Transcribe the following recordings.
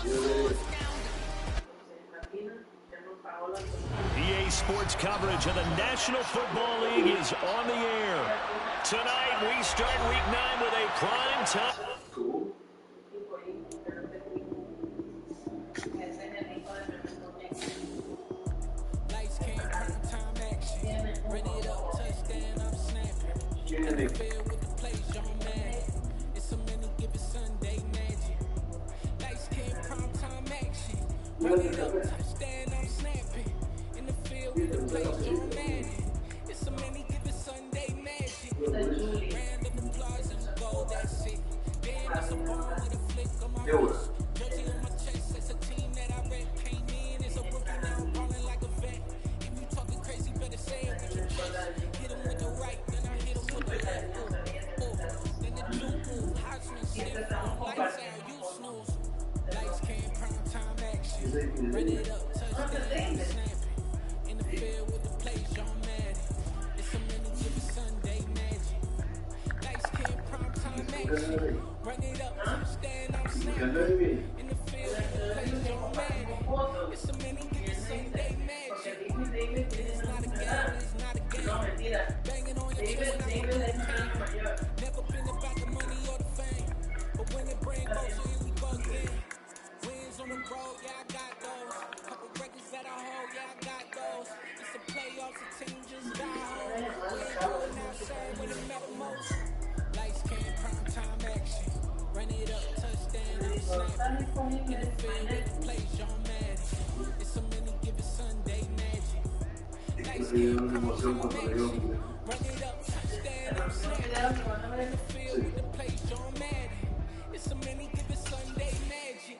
EA Sports coverage of the National Football League is on the air. Tonight, we start Week 9 with a prime time. Lights, cam, prime time action. Run it up, touchdown, I'm snapping. In the field with the plays, John Madden. It's a many given Sunday magic. Lights, cam, prime time action. Run it up, touchdown, I'm snapping. In the field with the plays, John Madden. It's a many given Sunday magic. Random applause and goal, that's it. Damn, it's a bomb with a flick on my wrist. Jersey on my chest, it's a team that I rep. Came in as a rookie, now I'm balling like a vet. If you talking crazy, better say it with your chest. Hit him with the right, then I hit him with the left. Then the two Heisman sniff. Lights out, you snooze. Lights came, prime time action. Run it up, touchdown, snapping. In the field with the plays, John Madden. It's a mini given Sunday magic. Lights came, prime time action. Run it up, touchdown, I'm snapping. In the field with the plays, John Madden. It's a mini given Sunday magic. It's not a game, it's not a game. Banging on your chest, I'm a little pain. Never been about the money or the fame. But when it brings goes, here we go again. Wins on the road, yeah, I got those. Couple records that I hold, yeah, I got those. It's the playoffs, the team just got home. We ain't going outside when it matter most. Lights, cam, prime time action. Run it up, touchdown, I'm snapping. In the field with the plays, John Madden. It's a mini given Sunday magic. Lights, cam, prime time action. Run it up, touchdown, I'm snapping. In the field with the plays, John Madden. It's a mini given Sunday magic.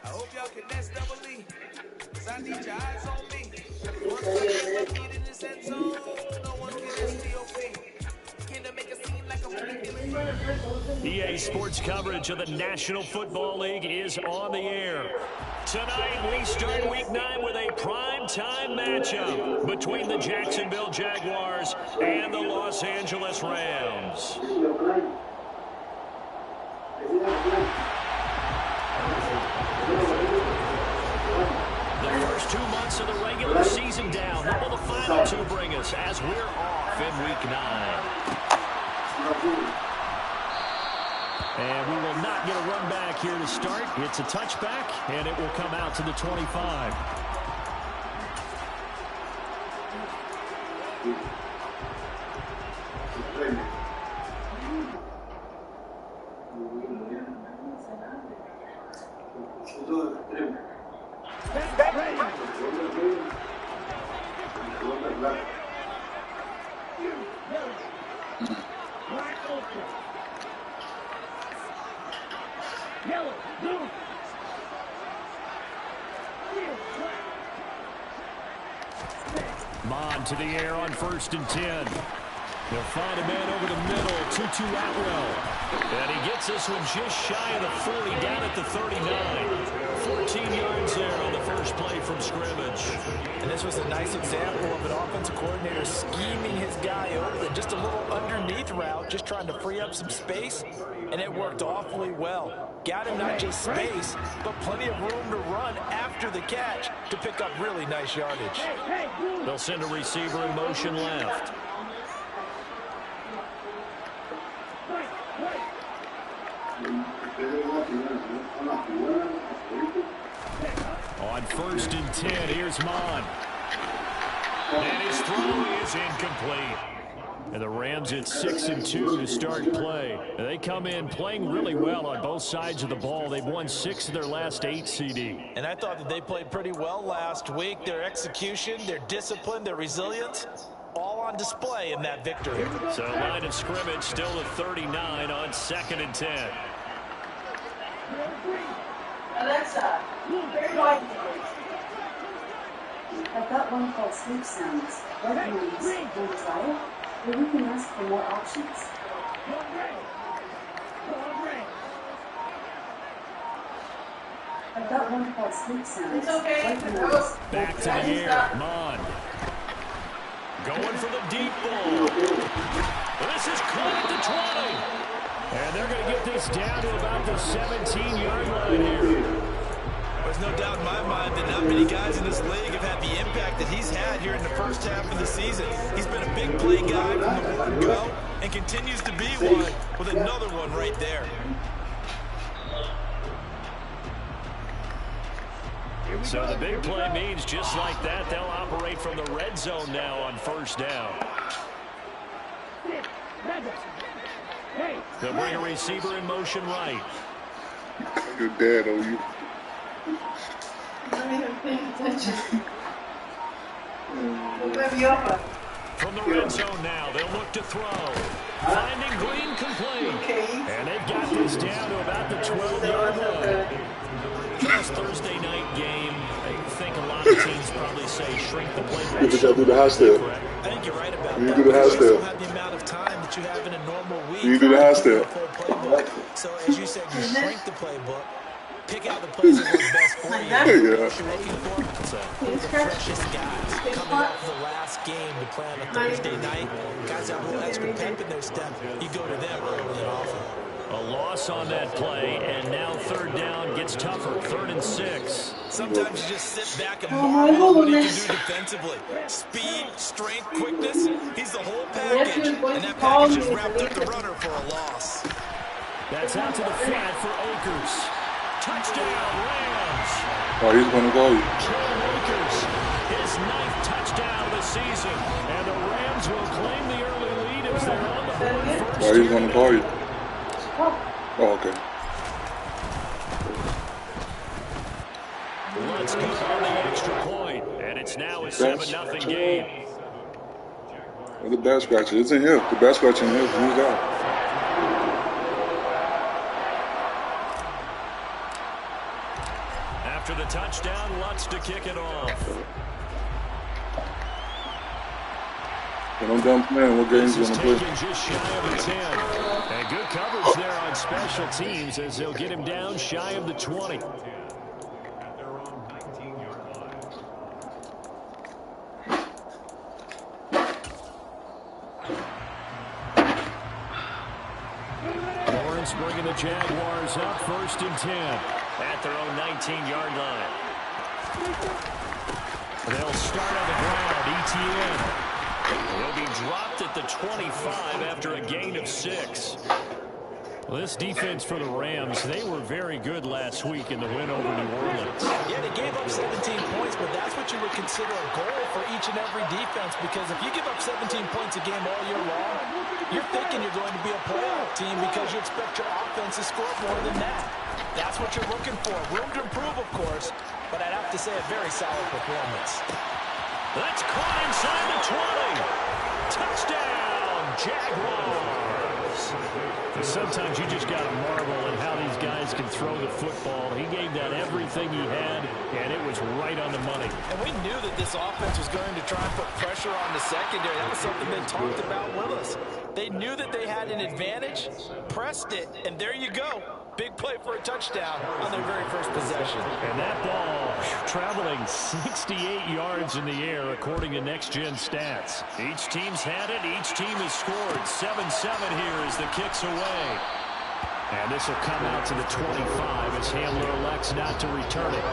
I hope y'all can nest doubly, 'cause I need your eyes on me. Once I get my feet in this end zone, no one can STOP. Can I make a scene like a ridiculous? EA Sports coverage of the National Football League is on the air. Tonight, we start Week 9 with a prime-time matchup between the Jacksonville Jaguars and the Los Angeles Rams. The first 2 months of the regular season down. What will the final two bring us as we're off in Week 9? And we will not get a run back here to start. It's a touchback, and it will come out to the 25. Mon to the air on 1st and 10. They'll find a man over the middle, 2-2 Atwell. And he gets this one just shy of the 40, down at the 39. 14 yards there on the first play from scrimmage. And this was a nice example of an offensive coordinator scheming his guy open. Just a little underneath route, just trying to free up some space, and it worked awfully well. Got him not just space, but plenty of room to run after the catch to pick up really nice yardage. They'll send a receiver in motion left. On 1st and 10, here's Mon. And his throw is incomplete. And the Rams at 6-2 to start play. They come in playing really well on both sides of the ball. They've won 6 of their last 8 CD. And I thought that they played pretty well last week. Their execution, their discipline, their resilience, all on display in that victory. So line of scrimmage still at 39 on 2nd and 10. Alexa, I've got one called sleep sounds. What noise? Want to try it? Or we can ask for more options. I've got one called sleep sounds. It's okay. What noise? Back to the air. Mon. Going for the deep ball. This is caught at the 20. And they're going to get this down to about the 17-yard line here. There's no doubt in my mind that not many guys in this league have had the impact that he's had here in the first half of the season. He's been a big play guy from the word go and continues to be one with another one right there. So the big play means just like that, they'll operate from the red zone now on first down. They'll bring a receiver in motion right. Your dad on you. From the red zone now, they'll look to throw. Finding Green complete. And they've got this down to about the 12-yard line. First Thursday night game. I think a lot of teams probably say shrink the play. You just got to do the high step. I think you're right about You that. do the high You step. don't have the amount of time that you have in a normal week. You do the high step. So as you said, you shrink the playbook, pick out the plays that work best for you. Yeah. What you're looking for, freshest guys coming off the last game to play on a Thursday night. Guys have a little extra pep in their step. You go to them early and often. A loss on that play, and now third down gets tougher. 3rd and 6. Sometimes you just sit back and marvel at what he can do defensively. Speed, strength, quickness, he's the whole package. And that package just wrapped up the runner for a loss. That's out to the flat for Akers. Touchdown, Rams. Oh, he's going to call you. Cam Akers, his 9th touchdown of the season. And the Rams will claim the early lead as they're on the board first. Oh, he's going to call you. Oh, okay. Let's go on the extra point. And it's now a 7-0 game. Well, the back scratcher. It's in here. The back scratcher in here. Use that. After the touchdown, Lutz to kick it off. When I'm done playing, what games you This is want to taken play? just shy of the 10. And good coverage there on special teams as they'll get him down shy of the 20. Lawrence bringing the Jaguars up 1st and 10 at their own 19-yard line. They'll start on the ground. ETN. They'll be dropped at the 25 after a gain of 6. Well, this defense for the Rams, they were very good last week in the win over New Orleans. Yeah, they gave up 17 points, but that's what you would consider a goal for each and every defense, because if you give up 17 points a game all year long, you're thinking you're going to be a playoff team because you expect your offense to score more than that. That's what you're looking for. Room to improve, of course, but I'd have to say a very solid performance. That's caught inside the 20. Touchdown, Jaguars. Sometimes you just got to marvel at how these guys can throw the football. He gave that everything he had, and it was right on the money. And we knew that this offense was going to try and put pressure on the secondary. That was something they talked about with us. They knew that they had an advantage, pressed it, and there you go. Big play for a touchdown on their very first possession. And that ball traveling 68 yards in the air, according to Next Gen Stats. Each team's had it. Each team has scored. 7-7 here as the kick's away. And this will come out to the 25 as Handler elects not to return it.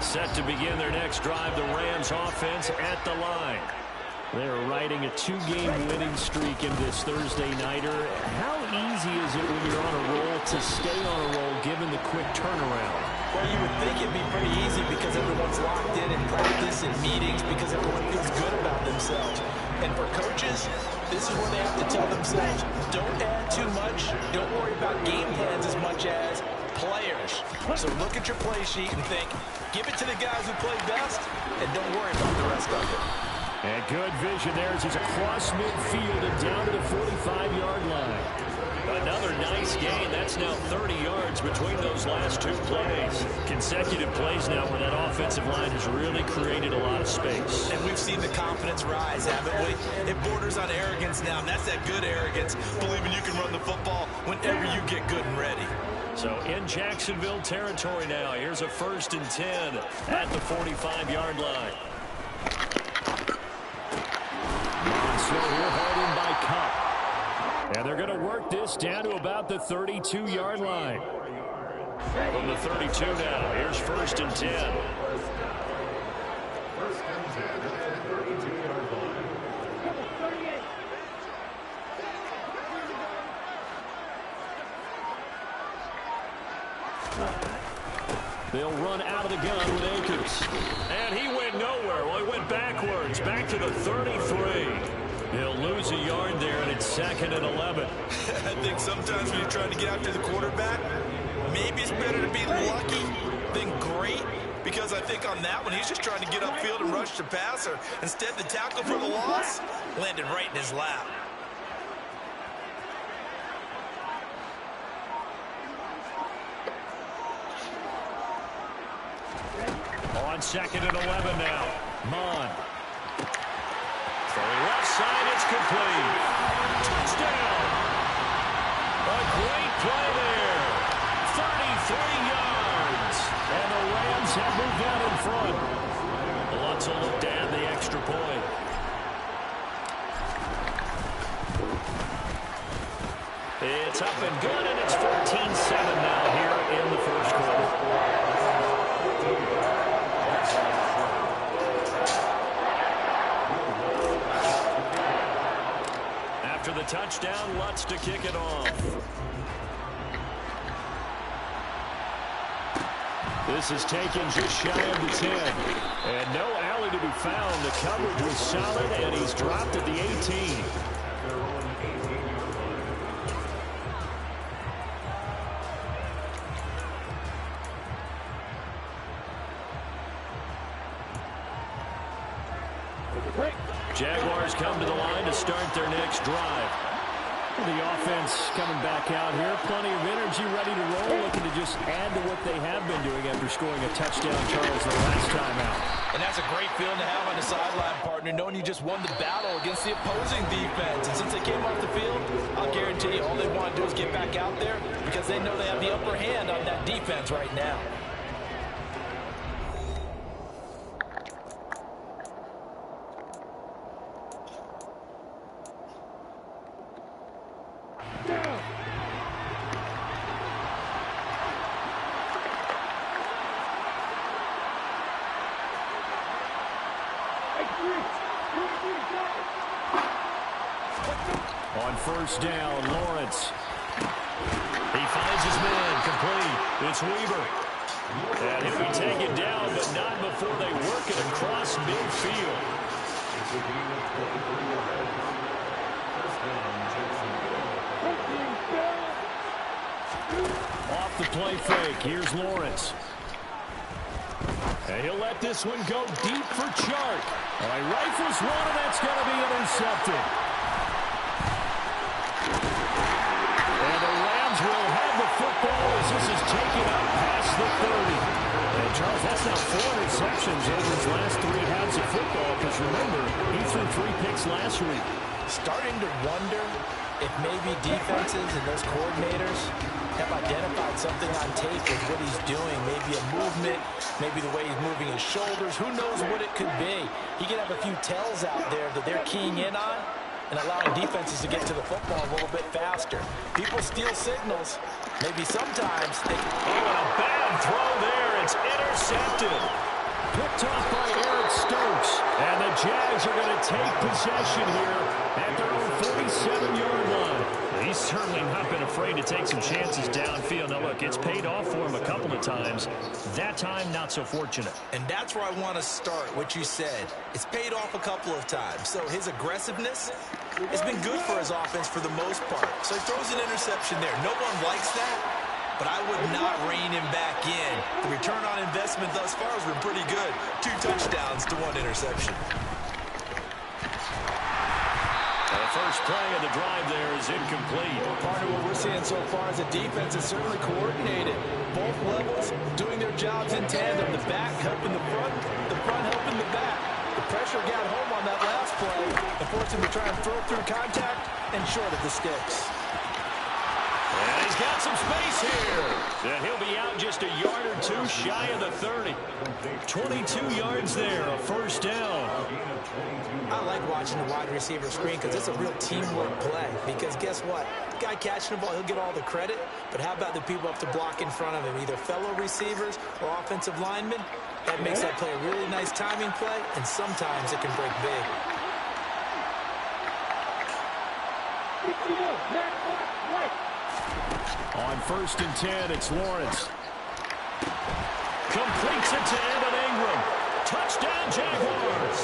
Set to begin their next drive, the Rams offense at the line. They're riding a 2-game winning streak in this Thursday nighter. How easy is it when you're on a roll to stay on a roll given the quick turnaround? Well, you would think it'd be pretty easy because everyone's locked in practice and meetings because everyone feels good about themselves. And for coaches, this is where they have to tell themselves, don't add too much, don't worry about game plans as much as players. So look at your play sheet and think, give it to the guys who play best, and don't worry about the rest of it. And good vision there as he's across midfield and down to the 45-yard line. A another nice gain. That's now 30 yards between those last two plays. Consecutive plays now where that offensive line has really created a lot of space. And we've seen the confidence rise, haven't we? It borders on arrogance now, and that's that good arrogance, believing you can run the football whenever you get good and ready. So in Jacksonville territory now, here's a 1st and 10 at the 45-yard line. Monster here holding by Cup. And they're going to work this down to about the 32-yard line. From the 32 now, here's 1st and 10. They'll run out of the gun with Akers. And he went nowhere. Well, he went backwards, back to the 33. They'll lose a yard there, and it's 2nd and 11. I think sometimes when you're trying to get after the quarterback, maybe it's better to be lucky than great, because I think on that one, he's just trying to get upfield and rush the passer. Instead, the tackle for the loss landed right in his lap. On 2nd and 11 now. Mon. From left side, it's complete. Touchdown. A great play there. 33 yards. And the Rams have moved out in front. Lots of look to add the extra point. It's up and good, and it's 14-7 now here in the first quarter. After the touchdown, Lutz to kick it off. This is taken just shy of the 10. And no alley to be found. The coverage was solid, and he's dropped at the 18. Jaguars come to the line to start their next drive. The offense coming back out here. Plenty of energy, ready to roll, looking to just add to what they have been doing after scoring a touchdown, Charles, the last time out. And that's a great feeling to have on the sideline, partner, knowing you just won the battle against the opposing defense. And since they came off the field, I'll guarantee you all they want to do is get back out there because they know they have the upper hand on that defense right now. On 1st down, Lawrence. He finds his man, complete. It's Weaver. And he'll be taken down, but not before they work it across midfield. Off the play fake, here's Lawrence. And he'll let this one go deep for Chark. All right, rifles one, and that's going to be intercepted. And the Rams will have the football as this is taken up past the 30. And Charles, that's now 4 interceptions over his last 3 halves of football, because remember, he threw 3 picks last week. Starting to wonder if maybe defenses and those coordinators have identified something on tape with what he's doing. Maybe a movement, maybe the way he's moving his shoulders. Who knows what it could be? He could have a few tells out there that they're keying in on and allowing defenses to get to the football a little bit faster. People steal signals. Maybe sometimes they... Oh, and a bad throw there. It's intercepted. Picked off by Eric Stokes. And the Jags are going to take possession here at their own 47-yard line. He's certainly not been afraid to take some chances downfield. Now, look, it's paid off for him a couple of times. That time, not so fortunate. And that's where I want to start, what you said. It's paid off a couple of times. So his aggressiveness has been good for his offense for the most part. So he throws an interception there. No one likes that, but I would not rein him back in. The return on investment thus far has been pretty good. 2 touchdowns to 1 interception. A first play of the drive there is incomplete. Part of what we're seeing so far is the defense is certainly coordinated. Both levels doing their jobs in tandem. The back helping the front helping the back. The pressure got home on that last play and forced him to try and throw through contact and short of the sticks. And he's got some space here. And he'll be out just a yard or two shy of the 30. 22 yards there, a first down. I like watching the wide receiver screen because it's a real teamwork play. Because guess what? The guy catching the ball, he'll get all the credit. But how about the people up to block in front of him, either fellow receivers or offensive linemen? That makes that play a really nice timing play, and sometimes it can break big. On 1st and 10, it's Lawrence. Completes it to Evan Ingram. Touchdown, Jaguars.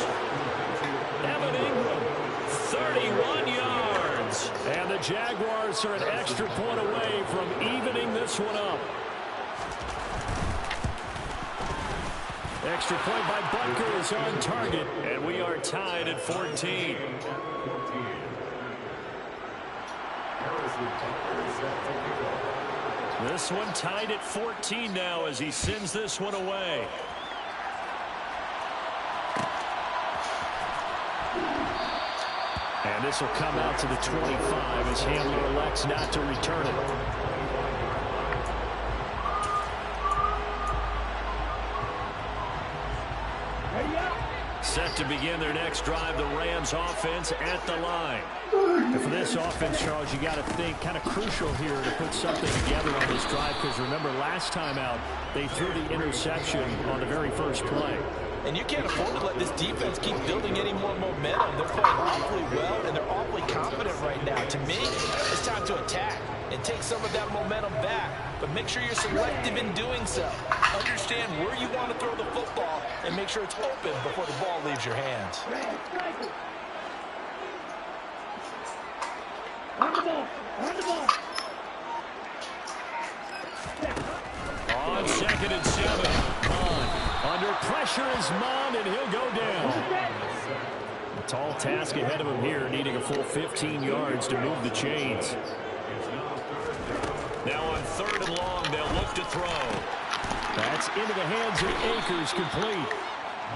Evan Ingram, 31 yards. And the Jaguars are an extra point away from evening this one up. Extra point by Butker is on target, and we are tied at 14. This one tied at 14 now as he sends this one away. And this will come out to the 25 as Handler elects not to return it. Set to begin their next drive, the Rams offense at the line. And for this offense, Charles, you got to think kind of crucial here to put something together on this drive because remember last time out they threw the interception on the very first play. And you can't afford to let this defense keep building any more momentum. They're playing awfully well, and they're awfully confident right now. To me, it's time to attack and take some of that momentum back. But make sure you're selective in doing so. Understand where you want to throw the football and make sure it's open before the ball leaves your hands. On 2nd and 7, under pressure is Mond, and he'll go down. A tall task ahead of him here, needing a full 15 yards to move the chains. Now on 3rd and long, they'll look to throw. That's into the hands of Akers, complete.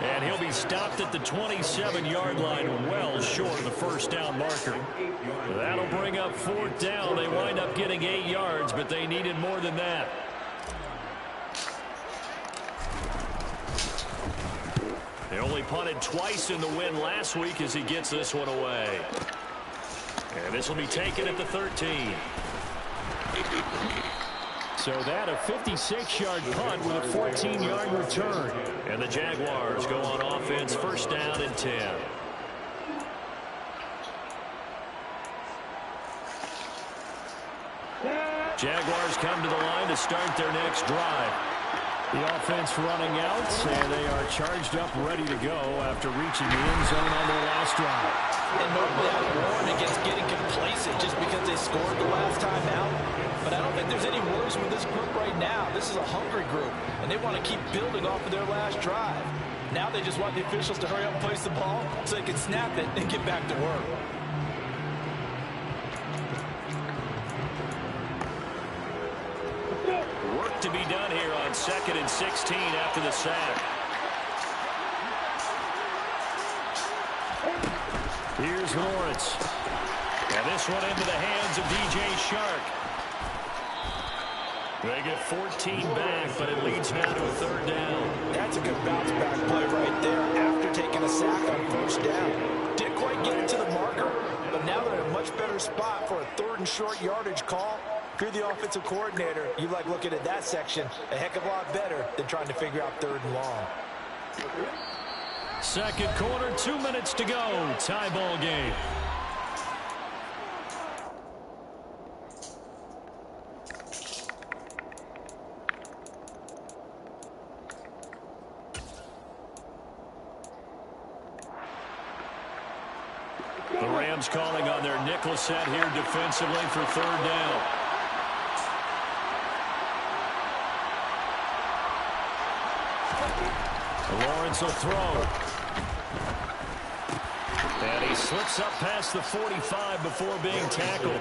And he'll be stopped at the 27-yard line, well short of the first down marker. That'll bring up 4th down. They wind up getting 8 yards, but they needed more than that. They only punted twice in the win last week as he gets this one away. And this will be taken at the 13. So that a 56-yard punt with a 14-yard return. And the Jaguars go on offense, 1st down and 10. Jaguars come to the line to start their next drive. The offense running out, and they are charged up, ready to go after reaching the end zone on their last drive. And normally I would warn against getting complacent just because they scored the last time out. But I don't think there's any worries with this group right now. This is a hungry group, and they want to keep building off of their last drive. Now they just want the officials to hurry up and place the ball so they can snap it and get back to work. Work to be done here on 2nd and 16 after the sack. Here's Lawrence. And this one into the hands of DJ Shark. They get 14 back, but it leads now to a 3rd down. That's a good bounce-back play right there after taking a sack on 1st down. Didn't quite get it to the marker, but now they're in a much better spot for a 3rd and short yardage call. If you're the offensive coordinator, you like looking at that section a heck of a lot better than trying to figure out 3rd and long. 2nd quarter, 2 minutes to go. Tie ball game. The Rams calling on their nickel set here defensively for 3rd down. Lawrence will throw. And he slips up past the 45 before being tackled.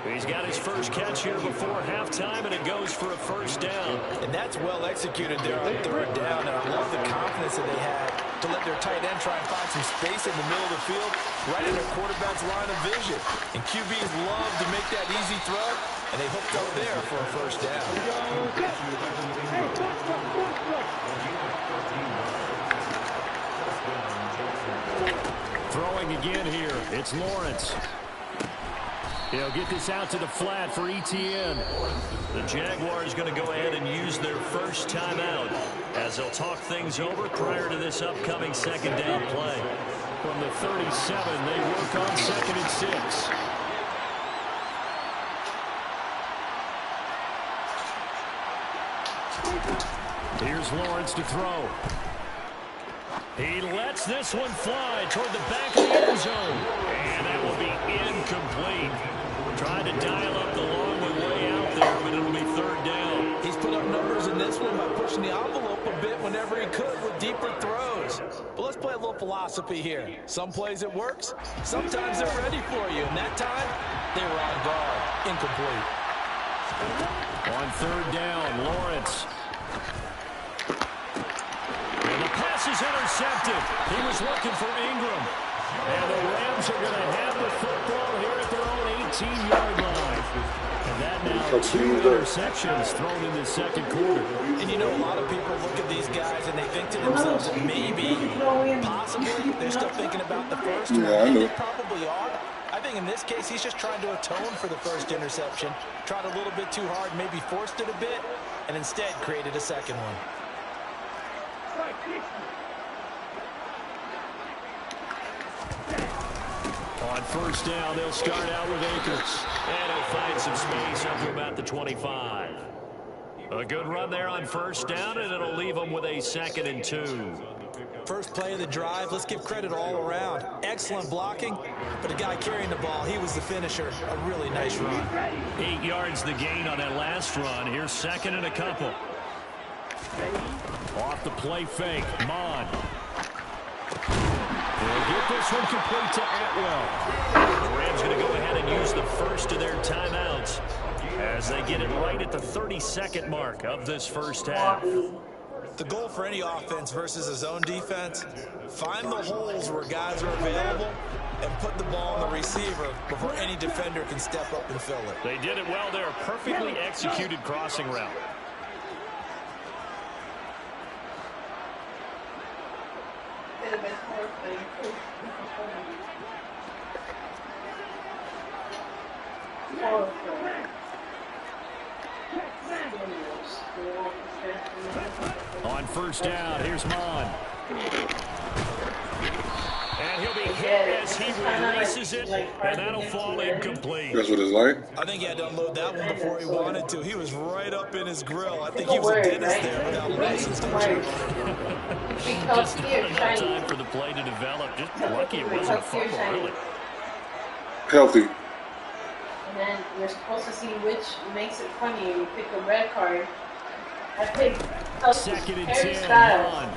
He's got his first catch here before halftime, and it goes for a first down. And that's well executed there on third down. And I love the confidence that they had to let their tight end try and find some space in the middle of the field, right in their quarterback's line of vision. And QBs love to make that easy throw, and they hooked up there for a first down. Throwing again here, it's Lawrence. He'll get this out to the flat for Etienne. The Jaguars going to go ahead and use their first timeout as they'll talk things over prior to this upcoming second down play. From the 37, they work on 2nd and 6. Here's Lawrence to throw. He lets this one fly toward the back of the end zone. And that will be incomplete. Trying to dial up the long one way out there, but it'll be third down. He's put up numbers in this one by pushing the envelope a bit whenever he could with deeper throws. But let's play a little philosophy here. Some plays it works. Sometimes they're ready for you. And that time, they were on guard. Incomplete. On third down, Lawrence. And the pass is intercepted. He was looking for Ingram. And the Rams are going to have the football here at their own 18-yard line. And that now 2 interceptions thrown in the second quarter. And you know, a lot of people look at these guys and they think to themselves that maybe, possibly, they're still thinking about the first one. Yeah, I And know. they probably are. I think in this case, he's just trying to atone for the first interception. Tried a little bit too hard, maybe forced it a bit, and instead created a second one. On first down, they'll start out with Akers. And he'll find some space up to about the 25. A good run there on first down, and it'll leave them with a 2nd and 2. First play of the drive, let's give credit all around. Excellent blocking, but the guy carrying the ball, he was the finisher. A really nice run. 8 yards the gain on that last run. Here's 2nd and a couple. Off the play fake, Mon. They'll get this one complete to Atwell. The Rams going to go ahead and use the first of their timeouts as they get it right at the 32nd mark of this first half. The goal for any offense versus a zone defense, find the holes where guys are available and put the ball on the receiver before any defender can step up and fill it. They did it well there. Perfectly executed crossing route. On first down, here's Mon. And he'll be hit as he releases it, and that'll fall incomplete. That's what it's like. I think he had to unload that one before he wanted to. He was right up in his grill. I think he was a dentist there without a license, don't you? Just not enough time for the play to develop. Just lucky it wasn't a fumble, really. Healthy. And then you're supposed to see which makes it funny. You pick a red card. I picked 2nd and Harry 10, Styles. Mon.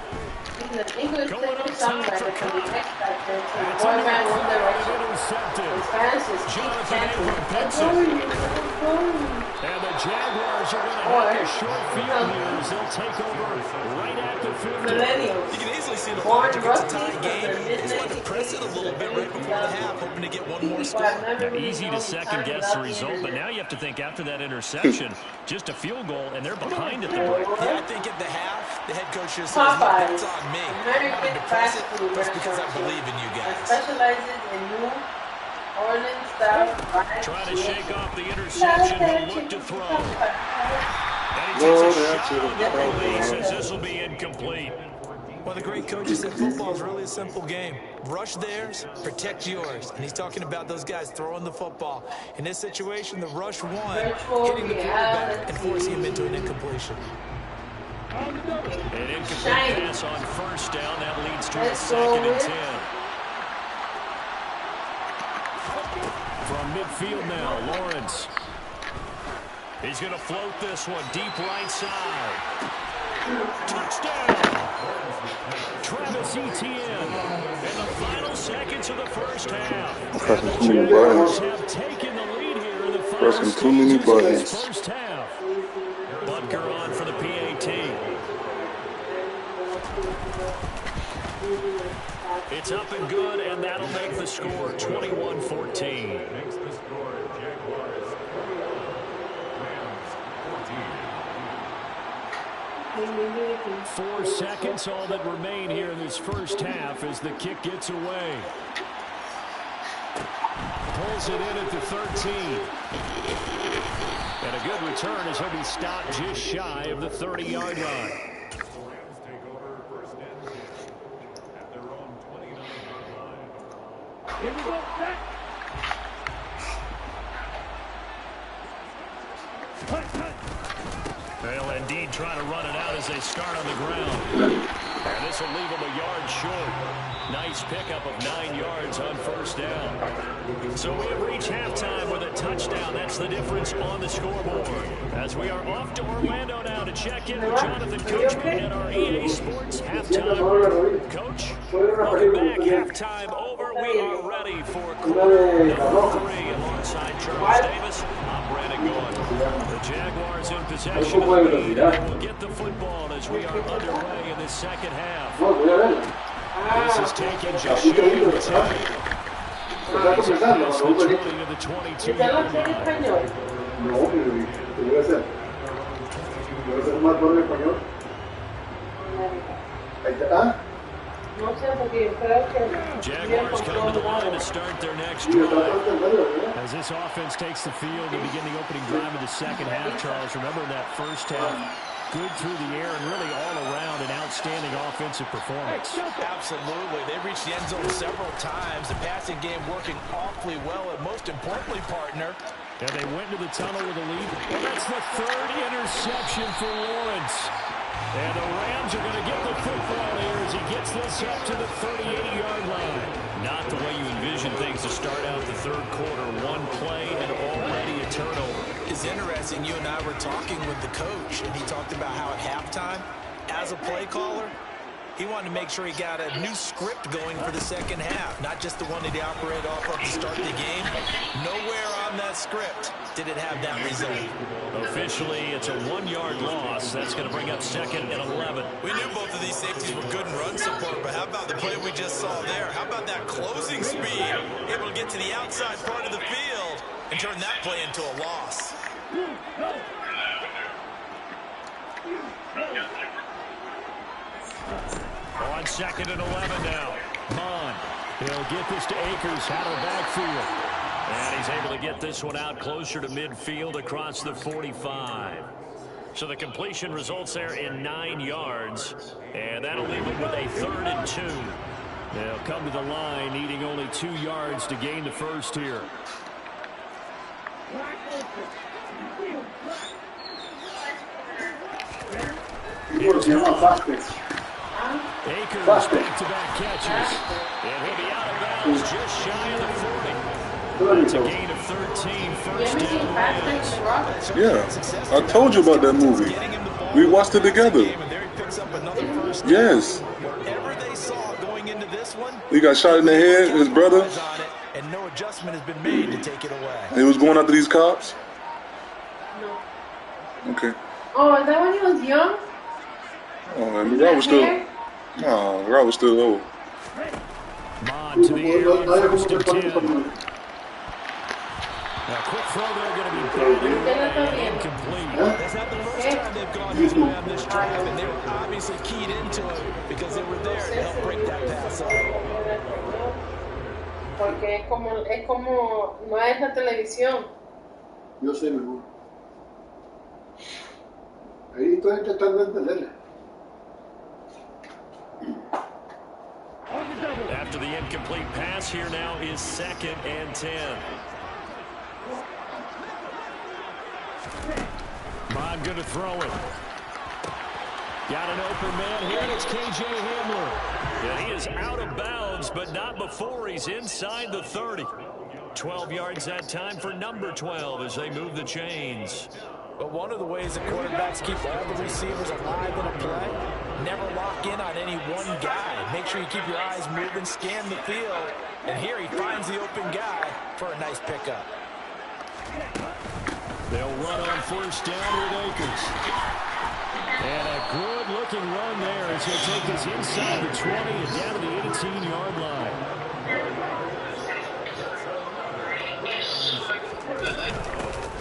He's an English Going up country top songwriter for from the Cobb. X Factor to That's Boy under Band the One flag and Direction. intercepted. His fans is Keith Jonathan Champion. Abram picks it. And the Jaguars are going to Or have a short field here as they'll take over right at the 50. Millennials. You can easily see the Born logic. It's a rookies tie from game. the They just want to press it a little bit right before the half, hoping to get one more score. Now, easy to second-guess the result, but now you have to think after that interception, just a field goal, and they're behind at the break. Yeah, I think at the half, the head coach just says, look, Popeyes, it's on me. I'm American going to press fast it. food That's because I restaurant believe in you that guys. specializes in New Orleans style fried Trying to chicken. shake off the interception, he'll look to throw. And he Lord, takes a that's shot it. on the release as this will be incomplete. Well, the great coaches said football is really a simple game. Rush theirs, protect yours. And he's talking about those guys throwing the football. In this situation, the rush won, hitting the quarterback and forcing him into an incompletion. An incomplete pass on first down. That leads to a 2nd and 10. From midfield now, Lawrence. He's going to float this one deep right side. Touchdown! Travis Etienne. In the final seconds of the first half. Pressing The too many Jaguars buttons. have taken the lead here in the final Pressing too many stages of this buttons. first half. Butker on for the PAT. It's up and good, and that'll make the score 21-14. 4 seconds, all that remain here in this first half as the kick gets away. Pulls it in at the 13. And a good return as he'll be stopped just shy of the 30-yard line. Here we go, back. They'll indeed try to run it out as they start on the ground. And this will leave them a yard short. Nice pickup of 9 yards on first down. So we have reached halftime with a touchdown. That's the difference on the scoreboard. As we are off to Orlando now to check in with Jonathan Coachman at our EA Sports halftime. Coach, welcome back. Halftime over. We are ready for quarter number 3 alongside Charles Davis. I'm Brandon Gaughan. The Jaguars in possession of the lead. They will get the football as we are underway in the second half. This is taken just short of the 10. He's across the 20 to the 22-yard line. Jaguars come to the line to start their next drive. As this offense takes the field to begin the opening drive of the second half, Charles, remember in that first half, good through the air and really all around an outstanding offensive performance. Absolutely. They reached the end zone several times. The passing game working awfully well, and most importantly, partner. And they went to the tunnel with a lead. And that's the 3rd interception for Lawrence. And the Rams are going to get the football here as he gets this up to the 38-yard line. Not the way you envision things to start out the third quarter. One play and already a turnover. It's interesting. You and I were talking with the coach, and he talked about how at halftime, as a play caller, he wanted to make sure he got a new script going for the second half, not just the one that he operated off of to start the game. Nowhere on that script did it have that result. Officially, it's a 1-yard loss. That's going to bring up 2nd and 11. We knew both of these safeties were good in run support, but how about the play we just saw there? How about that closing speed? Able to get to the outside part of the field and turn that play into a loss. On 2nd and 11 now. Mon. He'll get this to Akers out of the backfield. And he's able to get this one out closer to midfield across the 45. So the completion results there in 9 yards. And that'll leave him with a 3rd and 2. They'll come to the line needing only 2 yards to gain the first here. Here's Akers back-to-back catches. And he'll be out of bounds just shy of the 40. That's a gain of 13. First down. Yeah, I told you about that movie. We watched it together. Yes. He got shot in the head, his brother. And no adjustment has been made to take it away. He was going after these cops? No. Okay. Oh, is that when he was young? Oh, man, Rob was still... No, Rob was still old. Mon to the air on 1st and 10. Now, quick throw there going to be batted and incomplete. That's not the first time they've gone this way on this drive, and they were obviously keyed into it because they were there to help break that pass up. Porque es como no es la televisión. Yo sé, mi amor. Ahí estoy intentando entenderle. After the incomplete pass, here now is 2nd and 10. Mon going to throw it. Got an open man here, and it's K.J. Hamler. And he is out of bounds, but not before he's inside the 30. 12 yards that time for number 12 as they move the chains. But one of the ways that quarterbacks keep all the receivers alive in a play, never lock in on any one guy. Make sure you keep your eyes moving, scan the field. And here he finds the open guy for a nice pickup. They'll run on first down with Akers. And a good-looking run there as he'll take us inside the 20 and down to the 18-yard line.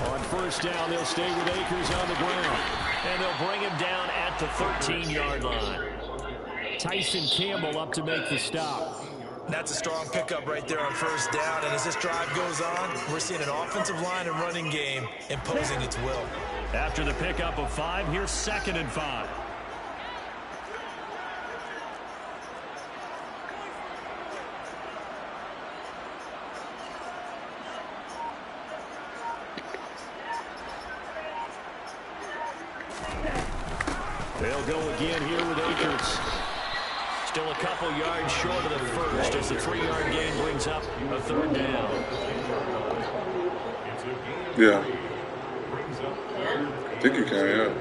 On first down, they'll stay with Akers on the ground. And they'll bring him down at the 13-yard line. Tyson Campbell up to make the stop. That's a strong pickup right there on first down. And as this drive goes on, we're seeing an offensive line and running game imposing its will. After the pickup of 5, here's 2nd and 5. They'll go again here with Akers. Still a couple yards short of the first as the 3-yard gain brings up a 3rd down. Yeah. I think you can, yeah.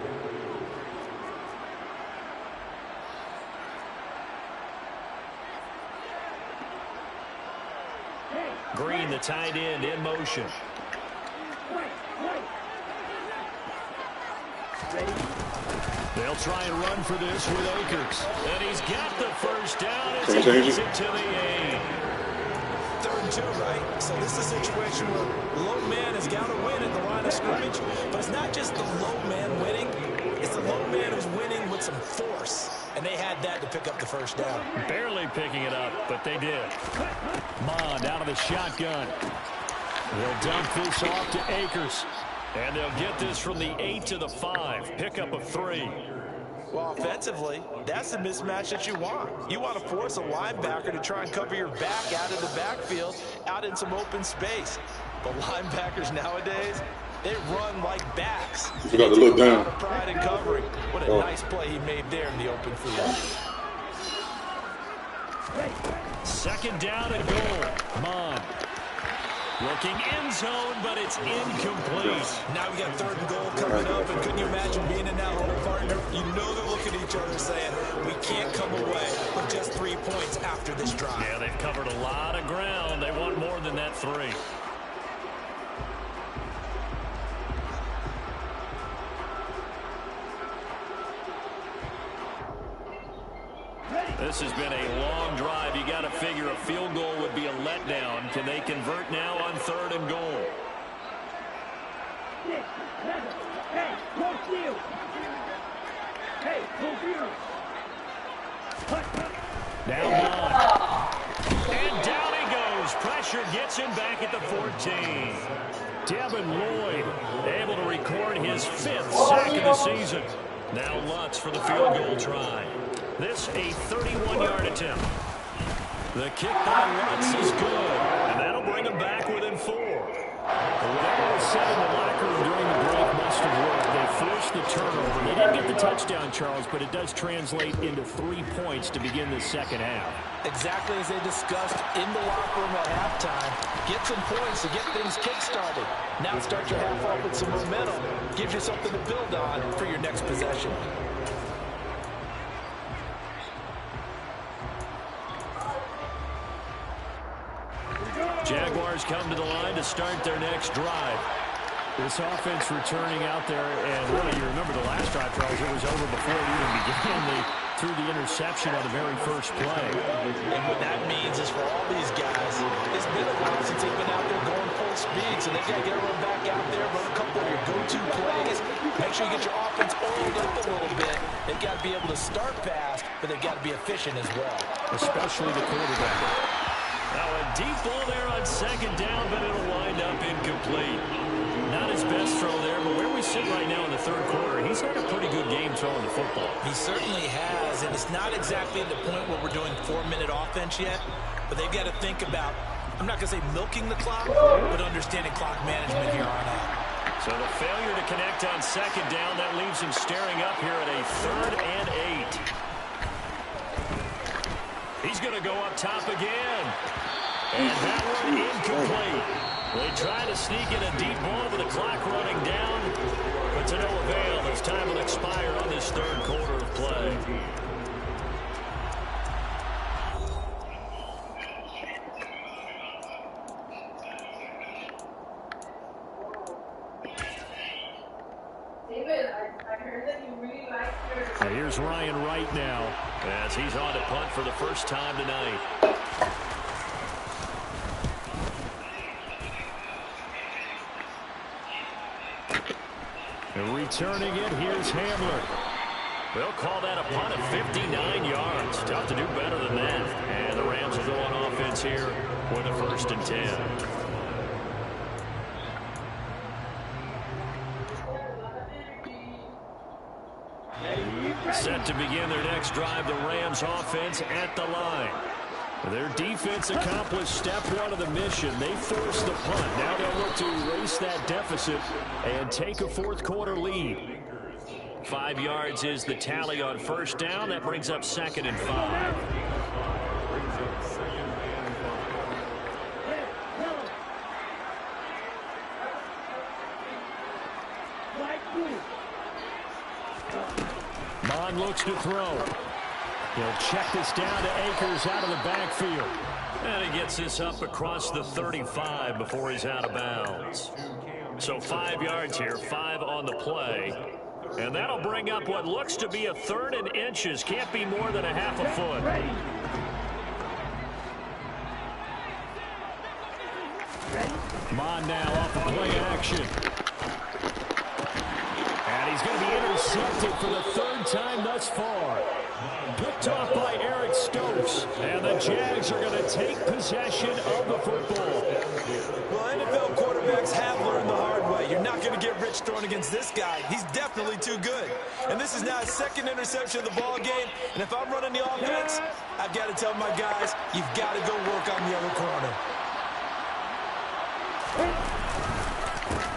Green, the tight end, in motion. They'll try and run for this with Akers. And he's got the first down as he gets it to the 8. 3rd and 2, right? So this is a situation where low man has got to win at the line of scrimmage. But it's not just the low man winning. It's the low man who's winning with some force. And they had that to pick up the first down. Barely picking it up, but they did. Mond out of the shotgun. They'll dump this off to Akers. And they'll get this from the 8 to the 5. Pickup of 3. Well, offensively, that's the mismatch that you want. You want to force a linebacker to try and cover your back out of the backfield, out in some open space. But linebackers nowadays, they run like backs. You got to look down. Pride in covering. What a nice play he made there in the open field. 2nd down and goal. Mond. Looking end zone, but it's incomplete. Now we got 3rd and goal coming up, and couldn't you imagine being in that hole, partner? You know they're looking at each other saying, we can't come away with just 3 points after this drive. Yeah, they've covered a lot of ground. They want more than that 3. This has been a long drive. You got to figure a field goal would be a letdown. Can they convert now on 3rd and goal? Now Mond. And down he goes. Pressure gets him back at the 14. Devin Lloyd able to record his 5th sack of the season. Now Lutz for the field goal try. This a 31-yard attempt. The kick by Lutz is good, and that'll bring him back within 4. Whatever was said in the locker room during the break must have worked. They forced the turnover. They didn't get the touchdown, Charles, but it does translate into 3 points to begin the 2nd half. Exactly as they discussed in the locker room at halftime. Get some points to get things kick-started. Now start your half off with some momentum. Gives you something to build on for your next possession. Jaguars come to the line to start their next drive. This offense returning out there, and really, you remember the last drive, Charles, it was over before it even began. They threw the interception on the very first play. And what that means is for all these guys, it's been a while since they've been out there going full speed, so they've got to get everyone back out there, run a couple of your go-to plays, make sure you get your offense oiled up a little bit. They've got to be able to start fast, but they've got to be efficient as well. Especially the quarterback. Now a deep ball there on 2nd down, but it'll wind up incomplete. Not his best throw there, but where we sit right now in the 3rd quarter, he's had a pretty good game throwing the football. He certainly has, and it's not exactly at the point where we're doing 4-minute offense yet, but they've got to think about, I'm not going to say milking the clock, but understanding clock management here on out. So the failure to connect on 2nd down, that leaves him staring up here at a 3rd and 8. He's going to go up top again. And that one incomplete. They try to sneak in a deep ball with the clock running down. But to no avail as time will expire on this third quarter of play. David, I heard that you really like your... And here's Ryan Wright now as he's on to punt for the first time tonight. And returning it, here's Hamler. They'll call that a punt of 59 yards. Tough to do better than that. And the Rams will go on offense here with a 1st and 10. Set to begin their next drive, the Rams offense at the line. Their defense accomplished step 1 of the mission. They forced the punt. Now they'll look to erase that deficit and take a 4th quarter lead. 5 yards is the tally on 1st down. That brings up 2nd and 5. Mon looks to throw. He'll check this down to Akers out of the backfield. And he gets this up across the 35 before he's out of bounds. So 5 yards here, 5 on the play. And that'll bring up what looks to be a 3rd and inches. Can't be more than a half a foot. Mon now off the play action. And he's going to be intercepted for the 3rd time thus far. Picked off by Eric Stokes. And the Jags are going to take possession of the football. Well, NFL quarterbacks have learned the hard way. You're not going to get rich throwing against this guy. He's definitely too good. And this is now his 2nd interception of the ball game. And if I'm running the offense, I've got to tell my guys, you've got to go work on the other corner.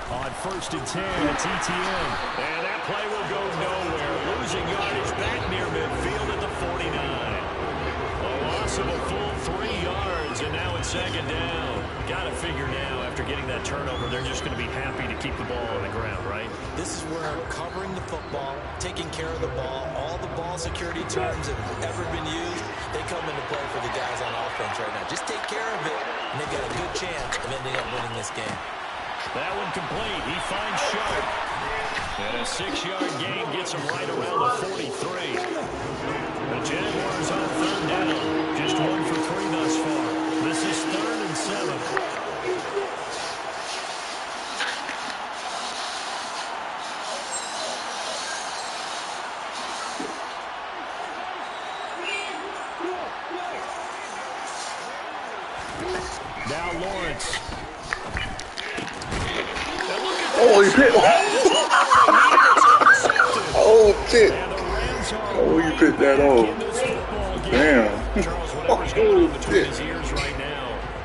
On 1st and 10, it's ETN. And that play will go nowhere. Losing yardage back near midfield at the 49. A loss of a full 3 yards, and now it's 2nd down. Got to figure now, after getting that turnover, they're just going to be happy to keep the ball on the ground, right? This is where covering the football, taking care of the ball, all the ball security terms that have ever been used, they come into play for the guys on offense right now. Just take care of it, and they've got a good chance of ending up winning this game. That one complete. He finds Sharp. And a 6-yard gain gets him right around the 43. The Jaguars on 3rd down. Just 1 for 3 thus far. This is 3rd and 7. Now Lawrence. Oh, he picked. Oh, shit. Oh, you picked that off. Damn. Oh, shit.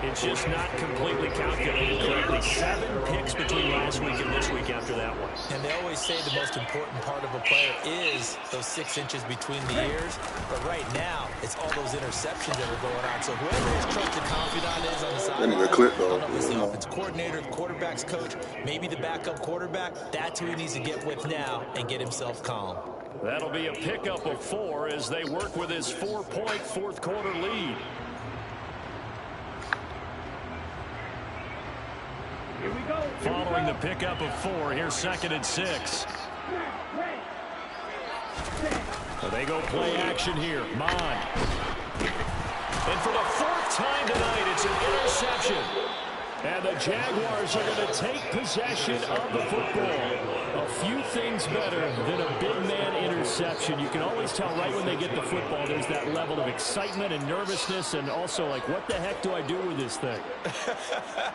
It's just not completely calculated correctly. 7 picks between last week and this week after that one. And they always say the most important part of a player is those 6 inches between the ears. But right now, it's all those interceptions that are going on. So whoever his trusted confidant is on the sideline, I don't know if it's the offense coordinator, the quarterback's coach, maybe the backup quarterback, that's who he needs to get with now and get himself calm. That'll be a pickup of 4 as they work with his 4-point 4th quarter lead. Following the pickup of 4, here's 2nd and 6. So they go play action here. Mon. And for the 4th time tonight, it's an interception. And the Jaguars are going to take possession of the football. A few things better than a big man interception. You can always tell right when they get the football, there's that level of excitement and nervousness, and also like, what the heck do I do with this thing?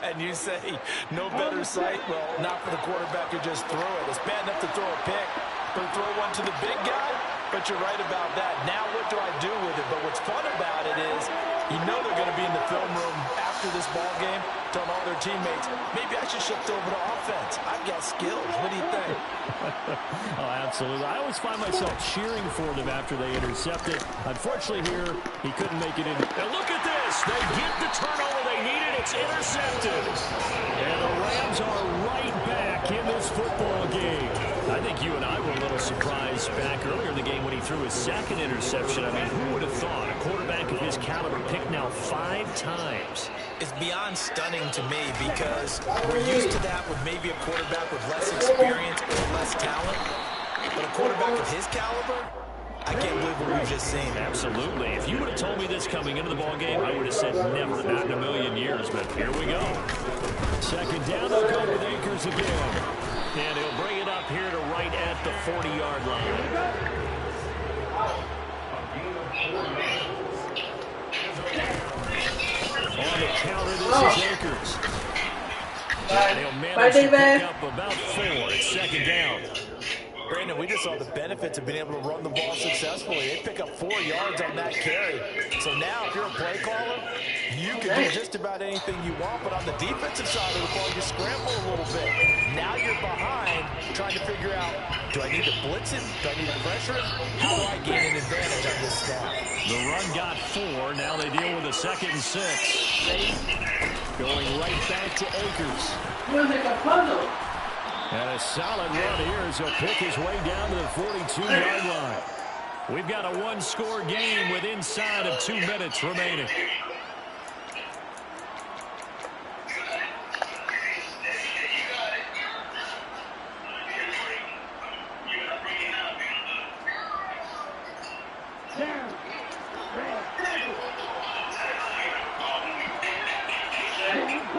And you say, no better sight? Well, not for the quarterback who just threw it. It's bad enough to throw a pick, but throw one to the big guy? But you're right about that. Now what do I do with it? But what's fun about it is, you know they're going to be in the film room after this ball game, telling all their teammates, maybe I should shift over to offense. I've got skills. What do you think? Oh, absolutely. I always find myself cheering for them after they intercept it. Unfortunately here, he couldn't make it in. And look at this. They get the turnover they needed. It's intercepted. And the Rams are right back in this football game. I think I were a little surprised back earlier in the game when he threw his second interception. I mean, who would have thought a quarterback of his caliber picked now 5 times? It's beyond stunning to me because we're used to that with maybe a quarterback with less experience or less talent. But a quarterback of his caliber, I can't believe what we've just seen. Absolutely. If you would have told me this coming into the ballgame, I would have said never, not in a million years. But here we go. Second down, they'll go with Akers again. And he'll bring it up here to right at the 40-yard line. On the counter, this is Akers. And he'll manage to pick up about 4. It's second down. Brandon, we just saw the benefits of being able to run the ball successfully. They pick up 4 yards on that carry. So now if you're a play caller, you can do just about anything you want. But on the defensive side of the ball, you scramble a little bit. Now you're behind trying to figure out, do I need to blitz it? Do I need to pressure it? How do I gain an advantage on this snap? The run got 4. Now they deal with a 2nd and 6. Going right back to Akers. Feels like a puzzle. And a solid run here as he'll pick his way down to the 42-yard line. We've got a 1-score game with inside of 2 minutes remaining.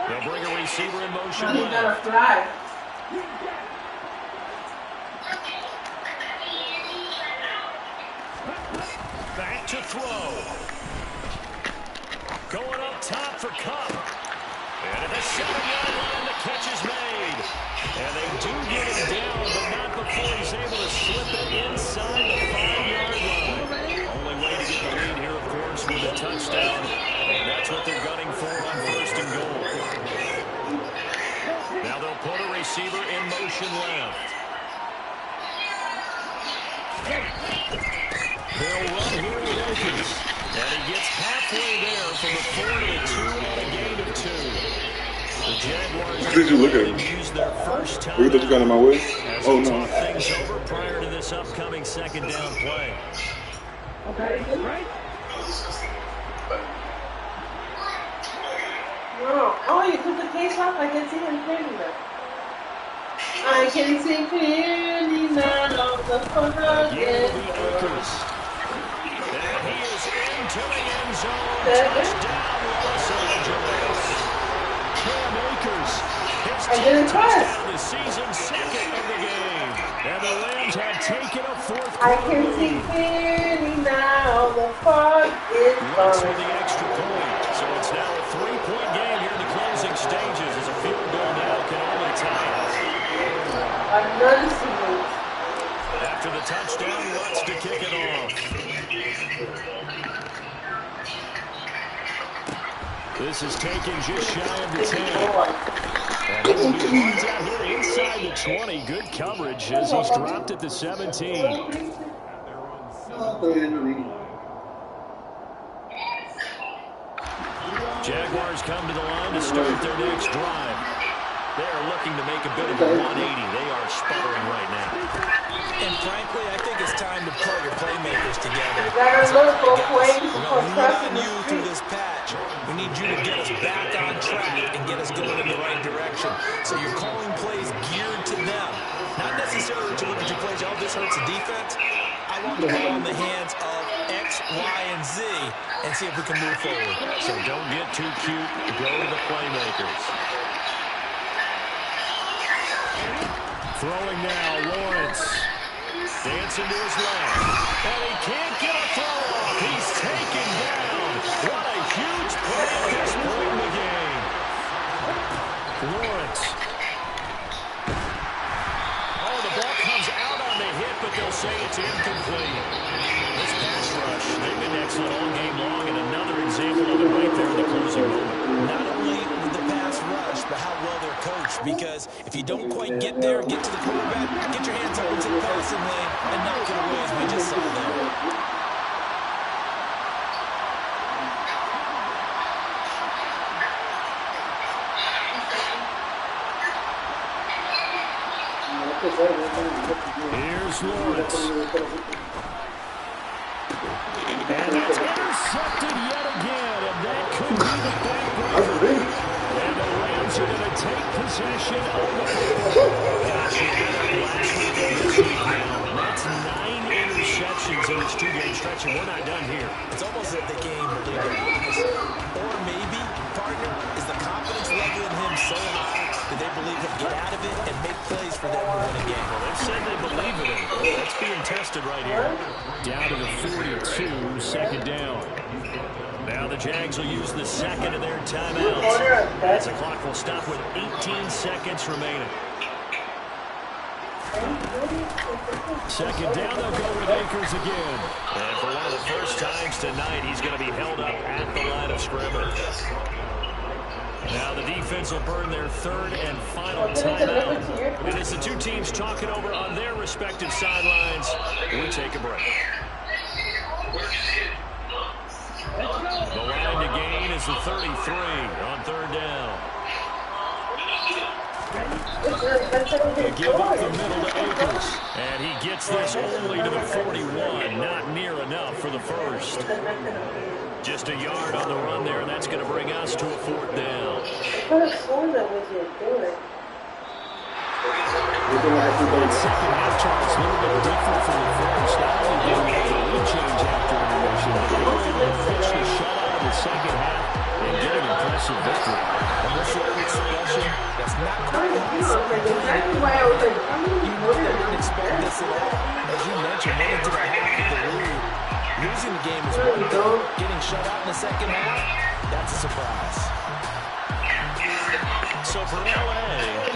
They'll bring a receiver in motion. He's got to fly. Back to throw. Going up top for Cup. And at the 7-yard line, the catch is made. And they do get him down, but not before he's able to slip it inside the 5-yard line. Only way to get the lead here, of course, with a touchdown. And that's what they're gunning for on 1st and goal. Now they'll put a receiver in motion left. They'll run here with Akers. And he gets halfway there from the 4 to the 2 on a gain of 2. The Jaguars Did you look at him? use their first time Look at that guy in my way. Oh, no. talk things over prior to this upcoming 2nd down play. Okay, right? No. Oh, you took the case off? I can see him clearly now. I can see clearly now the fun Again will be Akers. And he is into the end zone. Touchdown, Los Angeles. Cam Akers. His 10th touchdown this season, 2nd of the game. And the Rams have taken a 4th quarter. I can see clearly now the fun is Runs for gone. the extra point. So it's now a 3-point game here in the closing stages as a field goal now can only tie it. Another season. After the touchdown, wants to kick it off. This is taken just shy of the 10. And he will be runs out here inside the 20. Good coverage as he's dropped at the 17. Jaguars come to the line to start their next drive. They are looking to make a bit of a 180. They are sputtering right now. And frankly, I think it's time to pull your playmakers together. Gotta look both ways We're for going to lean crossing on the you through street. this patch. We need you to get us back on track and get us going in the right direction. So you're calling plays geared to them. Not necessarily to look at your plays, oh, this hurts the defense. I want the ball in the hands of X, Y, and Z and see if we can move forward. So don't get too cute. Go to the playmakers. Throwing now, Lawrence. Dancing to his left. And he can't get a throw off. He's taken down. What a huge play at this point in the game. Lawrence. Oh, the ball comes out on the hit, but they'll say it's incomplete. This pass rush, they've been excellent all game long, and another example of it right there in the closing moment. Not only with the pass rush, but how well they're coached. Because if you don't quite get there, get to the quarterback, get your hands up into the passing lane, and knock it away as we just saw there. Here's Lawrence. And it's intercepted yet again, and that could be the backbreaker. And the Rams are going to take possession of the football. Gosh, you add up last week and this week now. That's 9 interceptions in this 2-game stretch, and we're not done here. It's almost like the game believed their eyes. Or maybe, partner, is the confidence level in him so high that they believe he'll get out of it and make plays for them to win a game. Well, they said they believe in him. That's being tested right here. Down to the 42, second down. Now the Jags will use the second of their timeouts. As the clock will stop with 18 seconds remaining. Second down, they'll go with Akers again. And for one of the first times tonight, he's going to be held up at the line of scrimmage. Now the defense will burn their third and final timeout. And as the two teams talk it over on their respective sidelines, we take a break. The line to gain is the 33 on third down. They give up the middle to Akers. And he gets this only to the 41. Not near enough for the first. Just a yard on the run there, and that's going to bring us to a fourth down. That second half chart is a little bit different from the first. Not only did we have a lead change after intermission, but they were able to pitch the shutout in the second half and get an impressive victory. And this old expression, that's not quite exactly why I was like, you know they didn't expect this at all. As you mentioned, they into the half of the lead. Losing the game is one thing. Getting shut out in the second half, that's a surprise. So for LA,